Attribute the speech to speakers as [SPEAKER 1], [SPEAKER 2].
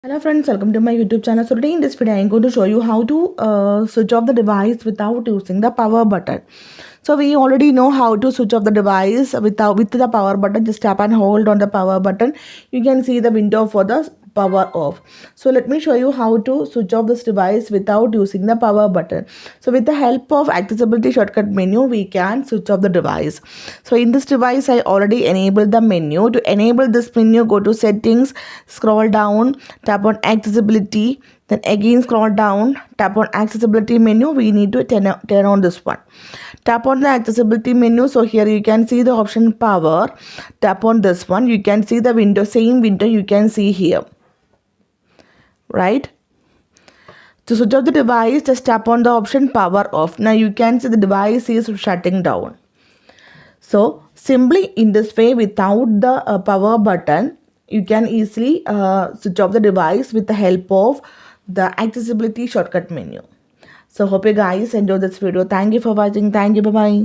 [SPEAKER 1] Hello friends, welcome to my YouTube channel. So today in this video, I'm going to show you how to switch off the device without using the power button. So we already know how to switch off the device with the power button. Just tap and hold on the power button. You can see the window for the power off. So let me show you how to switch off this device without using the power button. So with the help of accessibility shortcut menu, we can switch off the device. So in this device, I already enabled the menu. To enable this menu, go to settings, scroll down, tap on accessibility, then again scroll down, tap on accessibility menu. We need to turn on this one. Tap on the accessibility menu. So here you can see the option power. Tap on this one. You can see the window, same window you can see here, right? To switch off the device, just tap on the option power off. Now you can see the device is shutting down. So simply in this way, without the power button, you can easily switch off the device with the help of the accessibility shortcut menu. So hope you guys enjoyed this video. Thank you for watching. Thank you. Bye bye.